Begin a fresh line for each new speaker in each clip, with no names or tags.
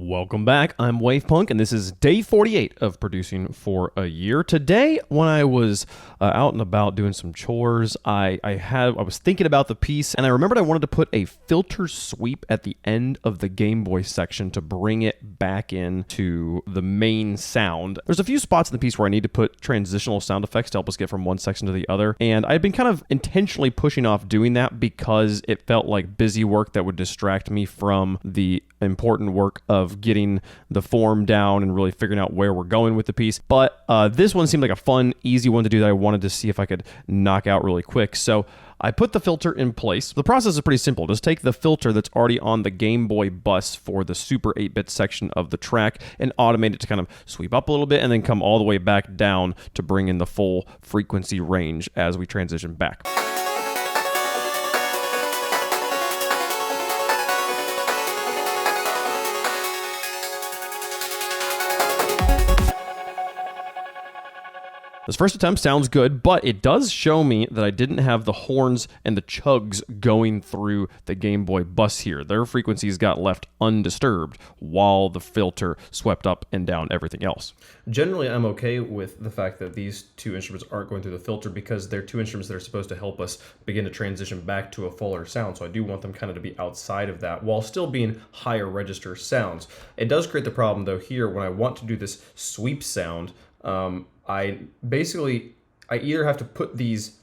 Welcome back. I'm Wavepunk, and this is day 48 of producing for a year. Today, when I was out and about doing some chores, I was thinking about the piece, and I remembered I wanted to put a filter sweep at the end of the Game Boy section to bring it back into the main sound. There's a few spots in the piece where I need to put transitional sound effects to help us get from one section to the other, and I've been kind of intentionally pushing off doing that because it felt like busy work that would distract me from the important work of getting the form down and really figuring out where we're going with the piece. But this one seemed like a fun, easy one to do that I wanted to see if I could knock out really quick. So I put the filter in place. The process is pretty simple. Just take the filter that's already on the Game Boy bus for the Super 8-bit section of the track and automate it to kind of sweep up a little bit and then come all the way back down to bring in the full frequency range as we transition back. This first attempt sounds good, but it does show me that I didn't have the horns and the chugs going through the Game Boy bus here. Their frequencies got left undisturbed while the filter swept up and down everything else. Generally, I'm okay with the fact that these two instruments aren't going through the filter because they're two instruments that are supposed to help us begin to transition back to a fuller sound. So I do want them kind of to be outside of that while still being higher register sounds. It does create the problem though here when I want to do this sweep sound. I either have to put these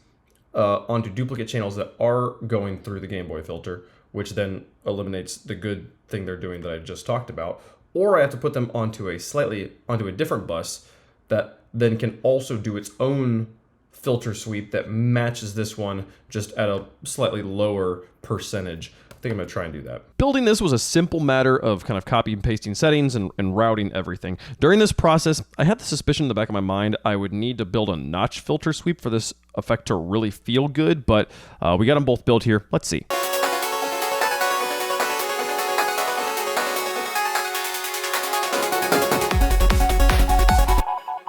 onto duplicate channels that are going through the Game Boy filter, which then eliminates the good thing they're doing that I just talked about, or I have to put them onto a different bus that then can also do its own filter sweep that matches this one just at a slightly lower percentage. I think I'm going to try and do that. Building this was a simple matter of kind of copy and pasting settings and routing everything. During this process, I had the suspicion in the back of my mind I would need to build a notch filter sweep for this effect to really feel good, but we got them both built here. Let's see.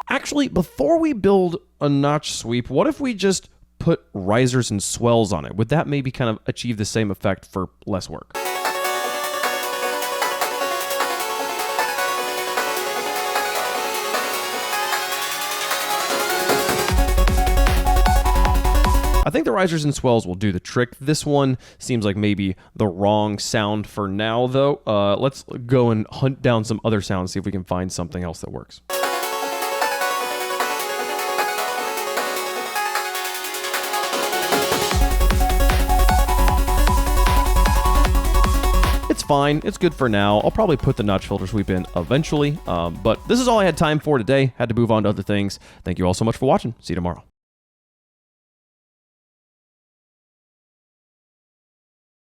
Actually, before we build a notch sweep, what if we just put risers and swells on it? Would that maybe kind of achieve the same effect for less work? I think the risers and swells will do the trick. This one seems like maybe the wrong sound for now, though. Let's go and hunt down some other sounds, see if we can find something else that works. It's fine. It's good for now. I'll probably put the notch filter sweep in eventually, but this is all I had time for today. Had to move on to other things. Thank you all so much for watching. See you tomorrow.